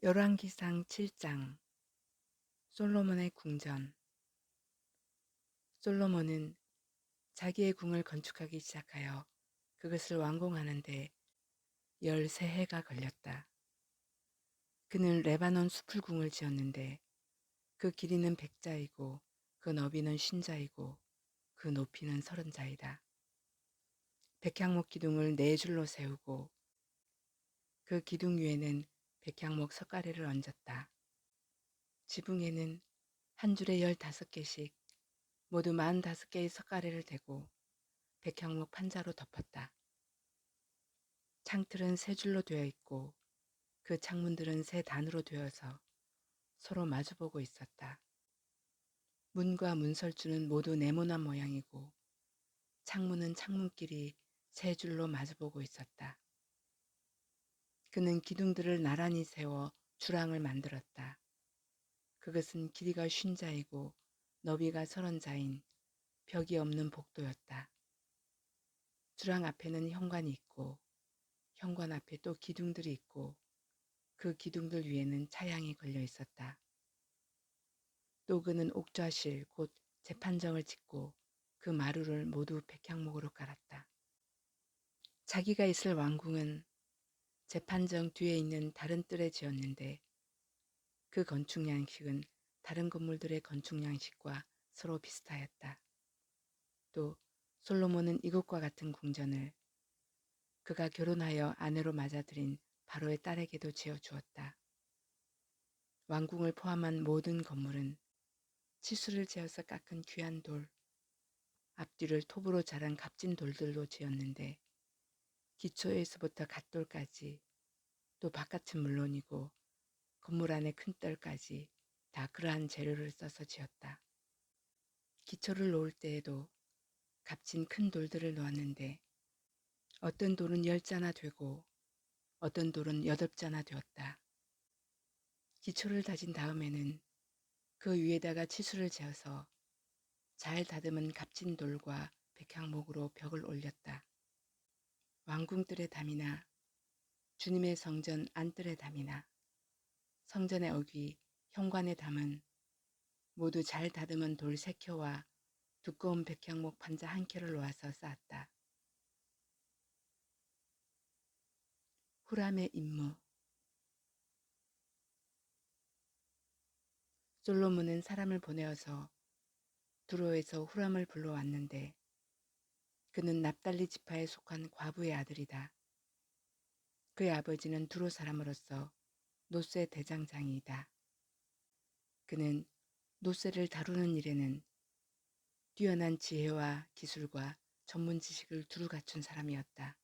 열왕기상 7장 솔로몬의 궁전. 솔로몬은 자기의 궁을 건축하기 시작하여 그것을 완공하는데 13해가 걸렸다. 그는 레바논 수풀궁을 지었는데 그 길이는 100자이고 그 너비는 50자이고 그 높이는 30자이다. 백향목 기둥을 4줄로 세우고 그 기둥 위에는 백향목 석가래를 얹었다. 지붕에는 한 줄에 15개씩 모두 45개의 석가래를 대고 백향목 판자로 덮었다. 창틀은 3줄로 되어 있고 그 창문들은 3단으로 되어서 서로 마주보고 있었다. 문과 문설주는 모두 네모난 모양이고 창문은 창문끼리 3줄로 마주보고 있었다. 그는 기둥들을 나란히 세워 주랑을 만들었다. 그것은 길이가 50자이고 너비가 30자인 벽이 없는 복도였다. 주랑 앞에는 현관이 있고 현관 앞에 또 기둥들이 있고 그 기둥들 위에는 차양이 걸려 있었다. 또 그는 옥좌실 곧 재판정을 짓고 그 마루를 모두 백향목으로 깔았다. 자기가 있을 왕궁은 재판정 뒤에 있는 다른 뜰에 지었는데 그 건축 양식은 다른 건물들의 건축 양식과 서로 비슷하였다. 또 솔로몬은 이것과 같은 궁전을 그가 결혼하여 아내로 맞아들인 바로의 딸에게도 지어주었다. 왕궁을 포함한 모든 건물은 치수를 재어서 깎은 귀한 돌, 앞뒤를 톱으로 자른 값진 돌들로 지었는데 기초에서부터 갓돌까지 또 바깥은 물론이고 건물 안의 큰 뜰까지 다 그러한 재료를 써서 지었다. 기초를 놓을 때에도 값진 큰 돌들을 놓았는데 어떤 돌은 10자나 되고 어떤 돌은 8자나 되었다. 기초를 다진 다음에는 그 위에다가 치수를 재어서 잘 다듬은 값진 돌과 백향목으로 벽을 올렸다. 왕궁뜰의 담이나 주님의 성전 안뜰의 담이나 성전의 어귀, 현관의 담은 모두 잘 다듬은 돌 3켜와 두꺼운 백향목 판자 1켜를 놓아서 쌓았다. 후람의 임무. 솔로몬은 사람을 보내어서 두로에서 후람을 불러왔는데 그는 납달리 지파에 속한 과부의 아들이다. 그의 아버지는 두로 사람으로서 노쇠 대장장이이다. 그는 노쇠를 다루는 일에는 뛰어난 지혜와 기술과 전문 지식을 두루 갖춘 사람이었다.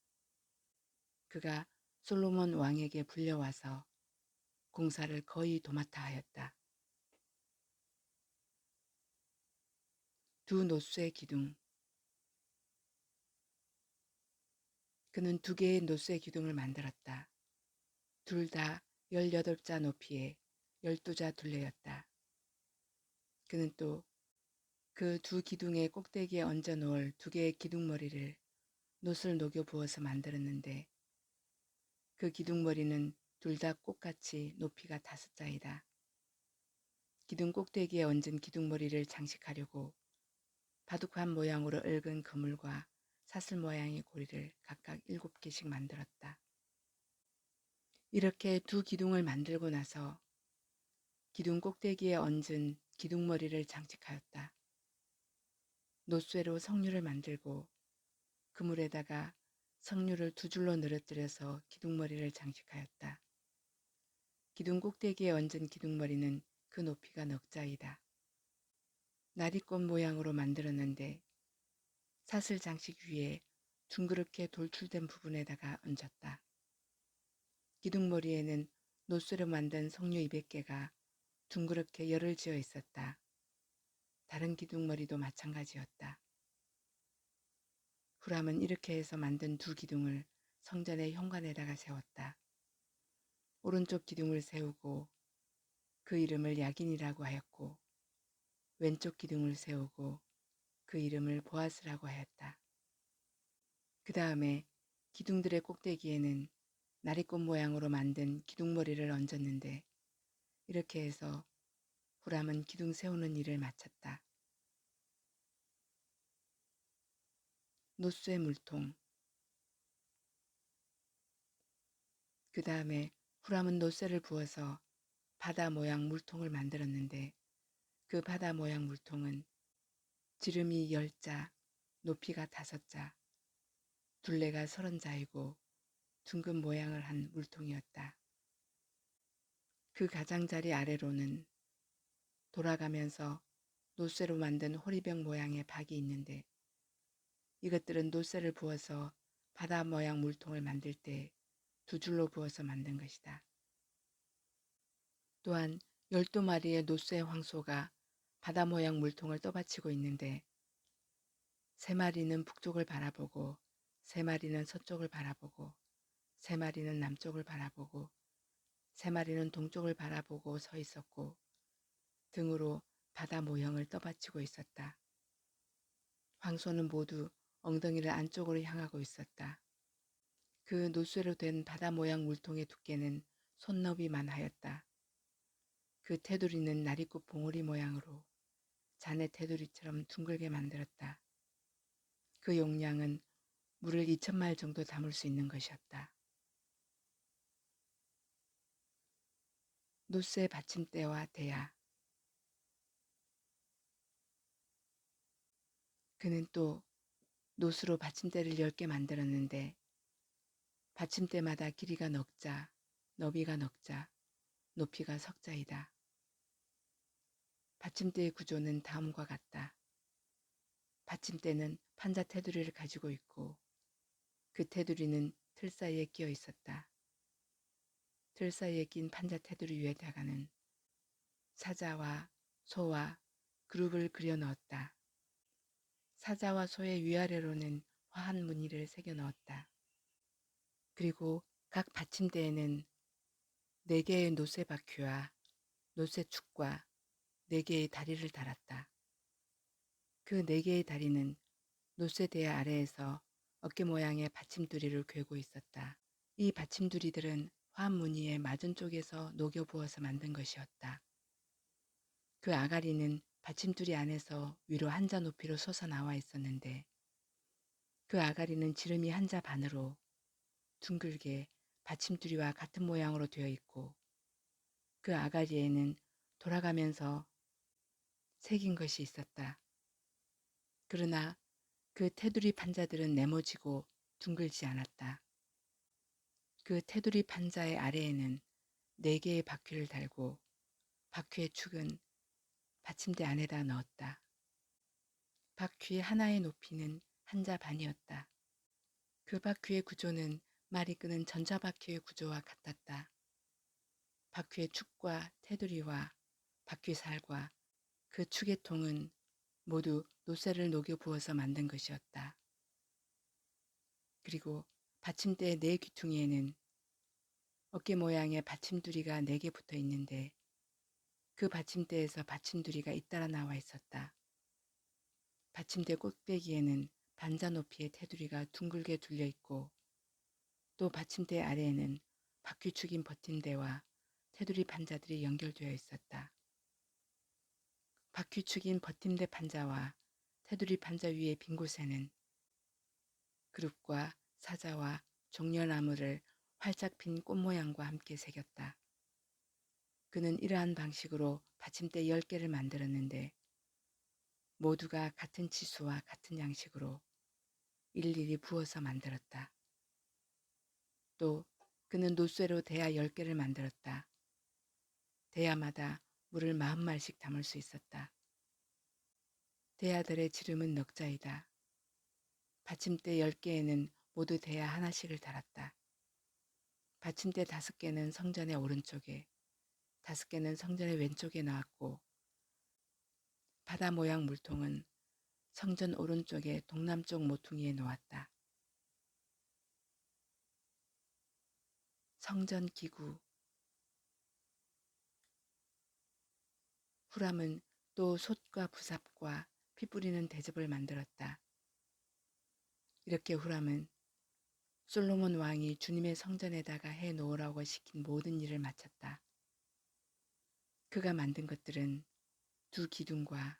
그가 솔로몬 왕에게 불려와서 공사를 거의 도맡아 하였다. 두 노쇠 기둥. 그는 2개의 노쇠 기둥을 만들었다. 둘 다 18자 높이에 12자 둘레였다. 그는 또 그 2 기둥의 꼭대기에 얹어 놓을 2개의 기둥머리를 놋을 녹여 부어서 만들었는데 그 기둥머리는 둘 다 꽃같이 높이가 5자이다. 기둥 꼭대기에 얹은 기둥머리를 장식하려고 바둑판 모양으로 얽은 그물과 사슬 모양의 고리를 각각 7개씩 만들었다. 이렇게 2 기둥을 만들고 나서 기둥 꼭대기에 얹은 기둥머리를 장식하였다. 놋쇠로 석류를 만들고 그물에다가 석류를 2줄로 늘어뜨려서 기둥머리를 장식하였다. 기둥 꼭대기에 얹은 기둥머리는 그 높이가 넉자이다. 나리꽃 모양으로 만들었는데 사슬 장식 위에 둥그렇게 돌출된 부분에다가 얹었다. 기둥머리에는 놋쇠로 만든 석류 200개가 둥그렇게 열을 지어 있었다. 다른 기둥머리도 마찬가지였다. 후람은 이렇게 해서 만든 2 기둥을 성전의 현관에다가 세웠다. 오른쪽 기둥을 세우고 그 이름을 야긴이라고 하였고 왼쪽 기둥을 세우고 그 이름을 보아스라고 하였다. 그 다음에 기둥들의 꼭대기에는 나리꽃 모양으로 만든 기둥머리를 얹었는데 이렇게 해서 후람은 기둥 세우는 일을 마쳤다. 노쇠 물통. 그 다음에 후람은 노쇠를 부어서 바다 모양 물통을 만들었는데 그 바다 모양 물통은 지름이 10자, 높이가 5자, 둘레가 30자이고 둥근 모양을 한 물통이었다. 그 가장자리 아래로는 돌아가면서 노쇠로 만든 호리병 모양의 박이 있는데 이것들은 노쇠를 부어서 바다 모양 물통을 만들 때 2줄로 부어서 만든 것이다. 또한 12마리의 노쇠 황소가 바다 모양 물통을 떠받치고 있는데 3마리는 북쪽을 바라보고 3마리는 서쪽을 바라보고 3마리는 남쪽을 바라보고 3마리는 동쪽을 바라보고 서 있었고 등으로 바다 모형을 떠받치고 있었다. 황소는 모두 엉덩이를 안쪽으로 향하고 있었다. 그 노쇠로 된 바다 모양 물통의 두께는 손너비만 하였다. 그 테두리는 나리꽃 봉우리 모양으로 자네 테두리처럼 둥글게 만들었다. 그 용량은 물을 2000마일 정도 담을 수 있는 것이었다. 노쇠 받침대와 대야. 그는 또 노수로 받침대를 10개 만들었는데 받침대마다 길이가 넉자, 너비가 넉자, 높이가 석자이다. 받침대의 구조는 다음과 같다. 받침대는 판자 테두리를 가지고 있고 그 테두리는 틀 사이에 끼어 있었다. 틀 사이에 낀 판자 테두리 위에다가는 사자와 소와 그룹을 그려 넣었다. 사자와 소의 위아래로는 화한 무늬를 새겨 넣었다. 그리고 각 받침대에는 4개의 노쇠 바퀴와 노쇠 축과 4개의 다리를 달았다. 그 4개의 다리는 노쇠 대야 아래에서 어깨 모양의 받침두리를 괴고 있었다. 이 받침두리들은 화한 무늬의 맞은 쪽에서 녹여 부어서 만든 것이었다. 그 아가리는 받침두리 안에서 위로 한자 높이로 솟아나와 있었는데 그 아가리는 지름이 한자 반으로 둥글게 받침두리와 같은 모양으로 되어 있고 그 아가리에는 돌아가면서 새긴 것이 있었다. 그러나 그 테두리 판자들은 네모지고 둥글지 않았다. 그 테두리 판자의 아래에는 4개의 바퀴를 달고 바퀴의 축은 받침대 안에다 넣었다. 바퀴 하나의 높이는 한자 반이었다. 그 바퀴의 구조는 말이 끄는 전자바퀴의 구조와 같았다. 바퀴의 축과 테두리와 바퀴살과 그 축의 통은 모두 노쇠를 녹여 부어서 만든 것이었다. 그리고 받침대의 4귀퉁이에는 어깨 모양의 받침두리가 4개 붙어 있는데 그 받침대에서 받침두리가 잇따라 나와 있었다. 받침대 꼭대기에는 반자 높이의 테두리가 둥글게 둘려 있고 또 받침대 아래에는 바퀴축인 버팀대와 테두리 판자들이 연결되어 있었다. 바퀴축인 버팀대 판자와 테두리 판자 위의 빈 곳에는 그룹과 사자와 종려나무를 활짝 핀 꽃 모양과 함께 새겼다. 그는 이러한 방식으로 받침대 10개를 만들었는데 모두가 같은 치수와 같은 양식으로 일일이 부어서 만들었다. 또 그는 노쇠로 대야 10개를 만들었다. 대야마다 물을 40말씩 담을 수 있었다. 대야들의 지름은 넉자이다. 받침대 10개에는 모두 대야 하나씩을 달았다. 받침대 5개는 성전의 오른쪽에, 5개는 성전의 왼쪽에 나왔고 바다 모양 물통은 성전 오른쪽의 동남쪽 모퉁이에 놓았다. 성전 기구. 후람은 또 솥과 부삽과 피 뿌리는 대접을 만들었다. 이렇게 후람은 솔로몬 왕이 주님의 성전에다가 해 놓으라고 시킨 모든 일을 마쳤다. 그가 만든 것들은 두 기둥과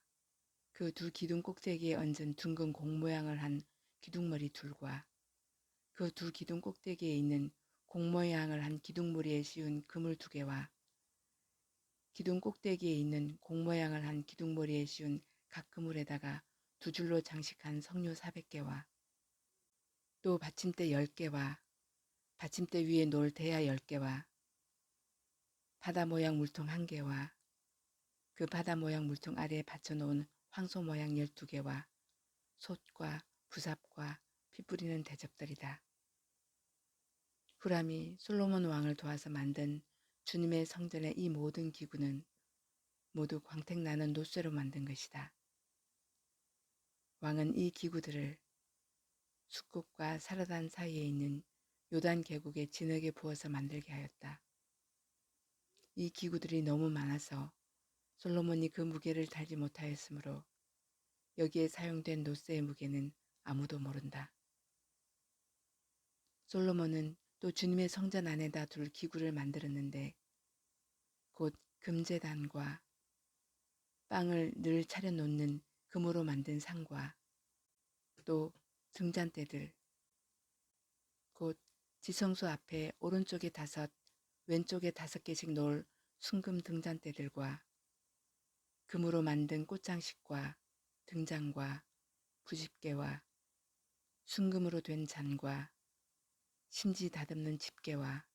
그 두 기둥 꼭대기에 얹은 둥근 공 모양을 한 기둥머리 둘과 그 두 기둥 꼭대기에 있는 공 모양을 한 기둥머리에 씌운 그물 2개와 기둥 꼭대기에 있는 공 모양을 한 기둥머리에 씌운 각 그물에다가 2줄로 장식한 석류 400개와 또 받침대 10개와 받침대 위에 놓을 대야 10개와 바다 모양 물통 1개와 그 바다 모양 물통 아래에 받쳐놓은 황소 모양 12개와 솥과 부삽과 피 뿌리는 대접들이다. 후람이 솔로몬 왕을 도와서 만든 주님의 성전의 이 모든 기구는 모두 광택나는 노쇠로 만든 것이다. 왕은 이 기구들을 숫국과 사르단 사이에 있는 요단 계곡에 진흙에 부어서 만들게 하였다. 이 기구들이 너무 많아서 솔로몬이 그 무게를 달지 못하였으므로 여기에 사용된 노쇠의 무게는 아무도 모른다. 솔로몬은 또 주님의 성전 안에다 둘 기구를 만들었는데 곧 금제단과 빵을 늘 차려놓는 금으로 만든 상과 또 등잔대들, 곧 지성소 앞에 오른쪽에 5, 왼쪽에 5개씩 놓을 순금 등잔대들과 금으로 만든 꽃장식과 등잔과 부집개와 순금으로 된 잔과 심지 다듬는 집게와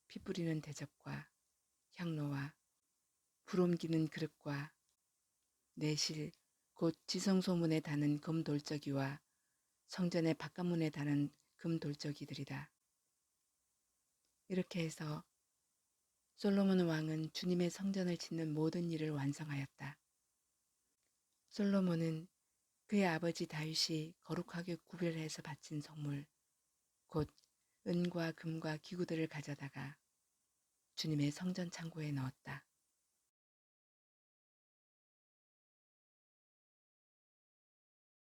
피 뿌리는 대접과 향로와 불 옮기는 그릇과 내실 곧 지성소문에 다는 금돌적이와 성전의 바깥문에 다는 금돌적이들이다. 이렇게 해서 솔로몬 왕은 주님의 성전을 짓는 모든 일을 완성하였다. 솔로몬은 그의 아버지 다윗이 거룩하게 구별해서 바친 성물, 곧 은과 금과 기구들을 가져다가 주님의 성전 창고에 넣었다.